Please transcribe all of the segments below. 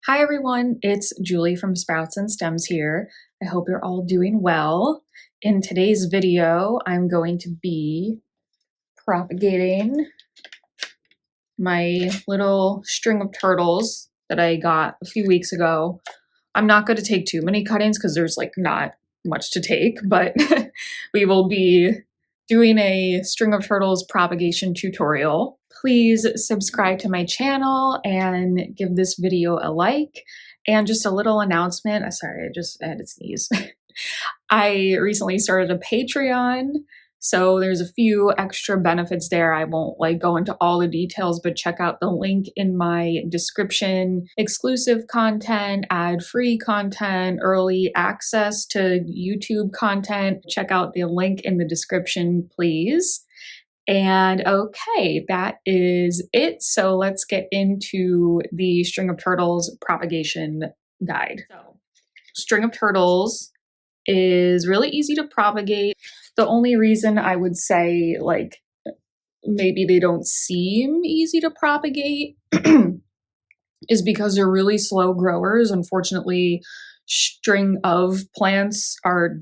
Hi everyone, it's Julie from Sprouts and Stems here. I hope you're all doing well. In today's video, I'm going to be propagating my little string of turtles that I got a few weeks ago. I'm not going to take too many cuttings because there's like not much to take, but we will be doing a string of turtles propagation tutorial. Please subscribe to my channel and give this video a like. And just a little announcement. Sorry, I just had to sneeze. I recently started a Patreon, so there's a few extra benefits there. I won't go into all the details, but check out the link in my description. Exclusive content, ad-free content, early access to YouTube content. Check out the link in the description, please. And okay, that is it. So let's get into the string of turtles propagation guide. So, string of turtles is really easy to propagate. The only reason I would say maybe they don't seem easy to propagate is because they're really slow growers. Unfortunately, string of plants are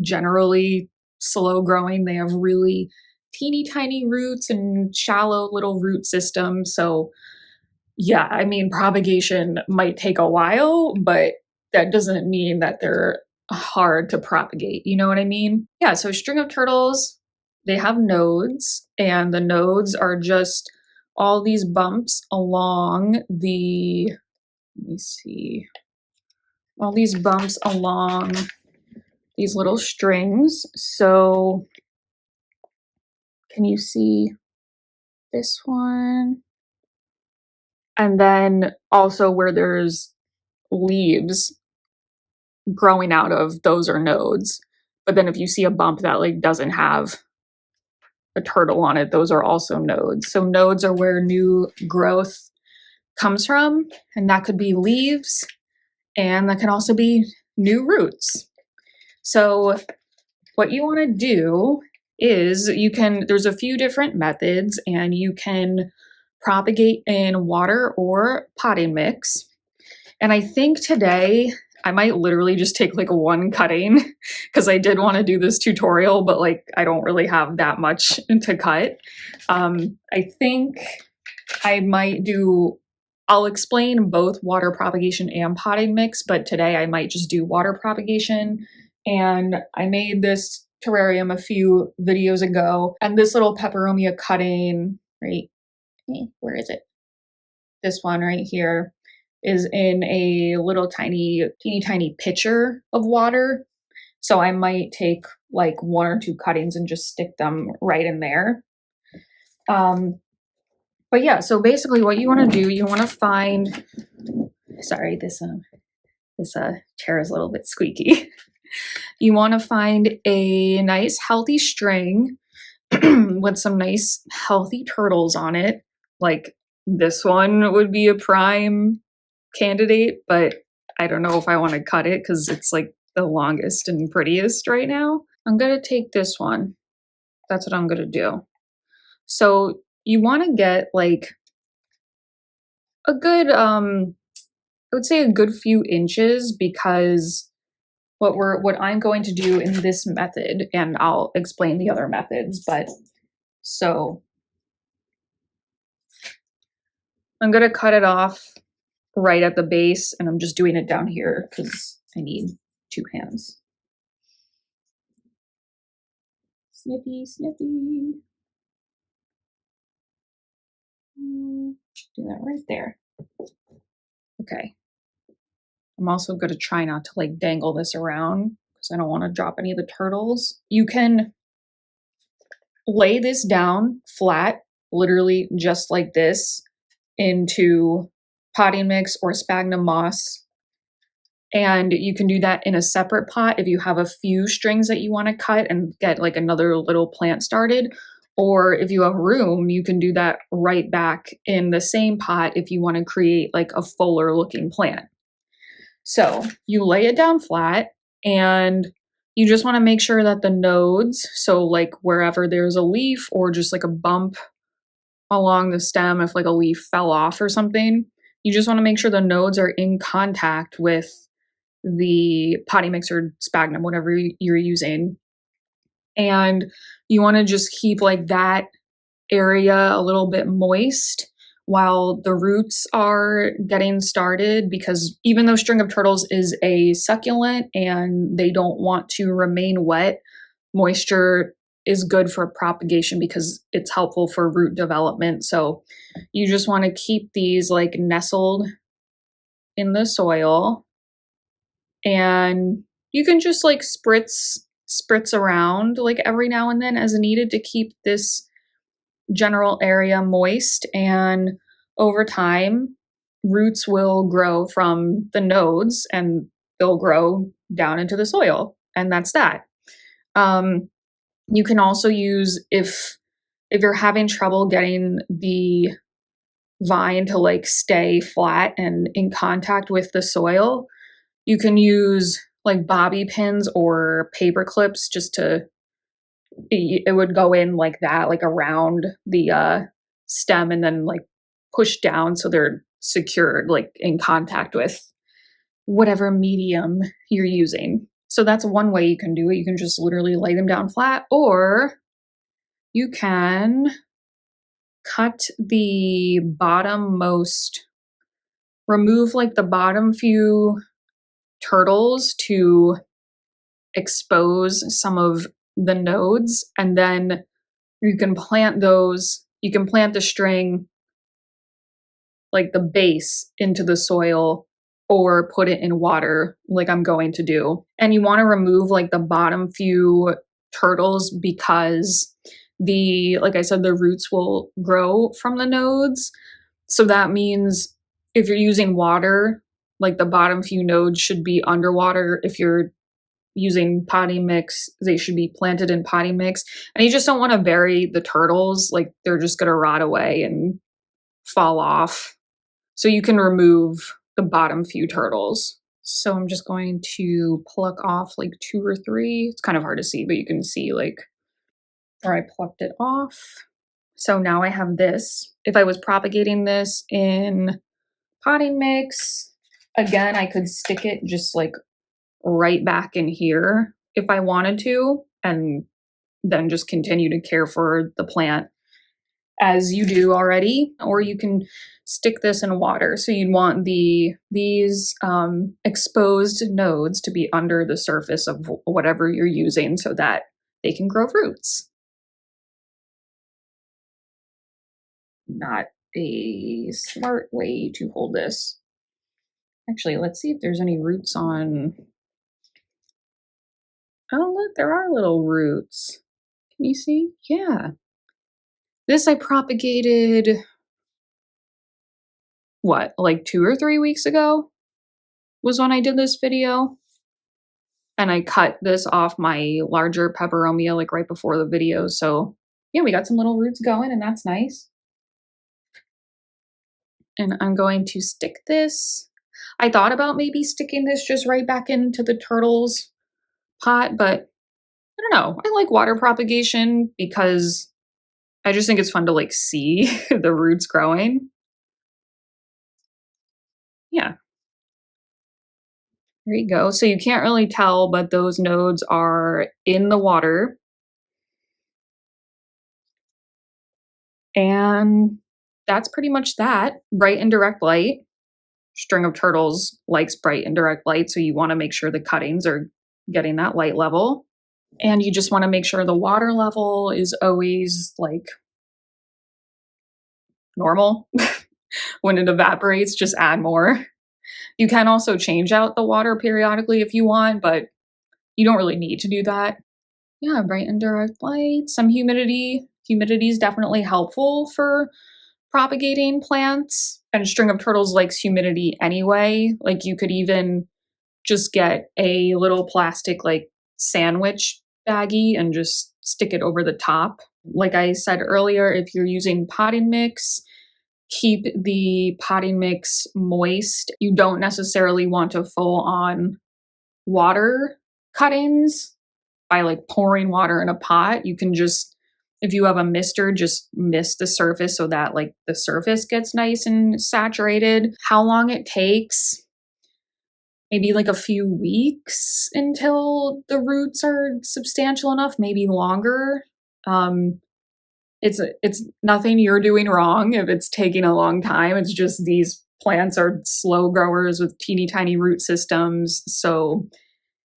generally slow growing. They have really teeny tiny roots and shallow little root systems. So yeah, I mean, propagation might take a while, but that doesn't mean that they're hard to propagate. You know what I mean? Yeah, so string of turtles, they have nodes, and the nodes are just all these bumps along the, let me see, all these bumps along these little strings. So can you see this one? And then also where there's leaves growing out of, those are nodes. But then if you see a bump that doesn't have a turtle on it, those are also nodes. So nodes are where new growth comes from, and that could be leaves, and that can also be new roots. So what you want to do is there's a few different methods, and you can propagate in water or potting mix. And I think today I might literally just take one cutting because I did want to do this tutorial, but I don't really have that much to cut. I think I'll explain both water propagation and potting mix, but today I might just do water propagation. And I made this terrarium a few videos ago, and this little peperomia cutting, right? Where is it? This one right here is in a little teeny tiny pitcher of water. So I might take one or two cuttings and just stick them right in there. But yeah, so basically what you want to do, you want to find, sorry, this chair is a little bit squeaky. You want to find a nice healthy string with some nice healthy turtles on it. Like this one would be a prime candidate, but I don't know if I want to cut it because it's the longest and prettiest right now. I'm going to take this one. That's what I'm going to do. So you want to get a good, I would say a good few inches, because what I'm going to do in this method, and I'll explain the other methods, but so I'm going to cut it off right at the base, and I'm just doing it down here because I need two hands. Snippy, snippy. Do that right there. Okay. I'm also going to try not to dangle this around because I don't want to drop any of the turtles. You can lay this down flat, literally just like this, into potting mix or sphagnum moss. And you can do that in a separate pot if you have a few strings that you want to cut and get another little plant started. Or if you have room, you can do that right back in the same pot if you want to create a fuller looking plant. So you lay it down flat, and you just want to make sure that the nodes, so wherever there's a leaf or just a bump along the stem, if a leaf fell off or something, You just want to make sure the nodes are in contact with the potting mix or sphagnum, whatever you're using. And you want to just keep like that area a little bit moist while the roots are getting started, because even though string of turtles is a succulent and they don't want to remain wet, moisture is good for propagation because it's helpful for root development. So you just want to keep these like nestled in the soil, and you can just like spritz around like every now and then as needed to keep this general area moist. And over time, roots will grow from the nodes and they'll grow down into the soil, and that's that. You can also use, if you're having trouble getting the vine to like stay flat and in contact with the soil, you can use like bobby pins or paper clips just to, it would go in like that, like around the stem, and then like push down so they're secured, like in contact with whatever medium you're using. So that's one way you can do it. You can just literally lay them down flat, or you can cut the bottommost, remove like the bottom few turtles to expose some of the nodes, and then you can plant those, you can plant the string, like the base, into the soil or put it in water like I'm going to do. And you want to remove like the bottom few turtles because like I said, the roots will grow from the nodes. So that means if you're using water, like the bottom few nodes should be underwater. If you're using potting mix, they should be planted in potting mix. And you just don't want to bury the turtles, like they're just going to rot away and fall off. So you can remove the bottom few turtles. So I'm just going to pluck off like 2 or 3. It's kind of hard to see, but you can see like where I plucked it off. So now I have this. If I was propagating this in potting mix, again, I could stick it just like right back in here if I wanted to, and then just continue to care for the plant as you do already. Or you can stick this in water. So you'd want these exposed nodes to be under the surface of whatever you're using so that they can grow roots. Not a smart way to hold this. Actually, let's see if there's any roots on. Oh, look, there are little roots. Can you see? Yeah. This I propagated, what, like 2 or 3 weeks ago was when I did this video. And I cut this off my larger peperomia like right before the video. So yeah, we got some little roots going, and that's nice. And I'm going to stick this. I thought about maybe sticking this just right back into the turtles pot, but I don't know. I like water propagation because I just think it's fun to like see the roots growing. Yeah. There you go. So you can't really tell, but those nodes are in the water. And that's pretty much that. Bright and direct light. String of turtles likes bright and direct light, so you want to make sure the cuttings are getting that light level. And you just want to make sure the water level is always like normal. When it evaporates, just add more. You can also change out the water periodically if you want, but you don't really need to do that. Yeah, bright and direct light, some humidity. Humidity is definitely helpful for propagating plants, and string of turtles likes humidity anyway. Like you could even just get a little plastic like sandwich baggie and just stick it over the top. Like I said earlier, if you're using potting mix, keep the potting mix moist. You don't necessarily want to full on water cuttings by like pouring water in a pot. You can just If you have a mister, just mist the surface so that like the surface gets nice and saturated. How long it takes, maybe like a few weeks until the roots are substantial enough, maybe longer. It's nothing you're doing wrong if it's taking a long time. It's just these plants are slow growers with teeny tiny root systems. So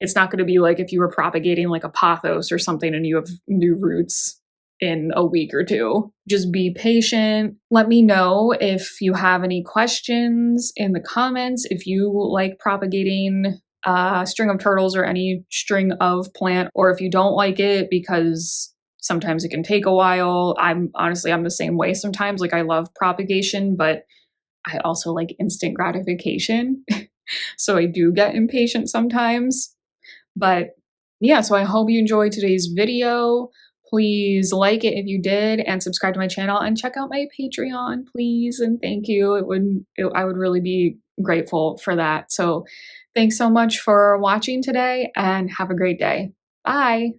it's not going to be like if you were propagating like a pothos or something and you have new roots in a week or two. Just be patient. Let me know if you have any questions in the comments. If you like propagating string of turtles or any string of plant, or if you don't like it because sometimes it can take a while. I'm the same way sometimes. Like I love propagation, but I also like instant gratification. So I do get impatient sometimes. But yeah, so I hope you enjoyed today's video. Please like it if you did, and subscribe to my channel, and check out my Patreon, please. And thank you. I would really be grateful for that. So thanks so much for watching today, and have a great day. Bye.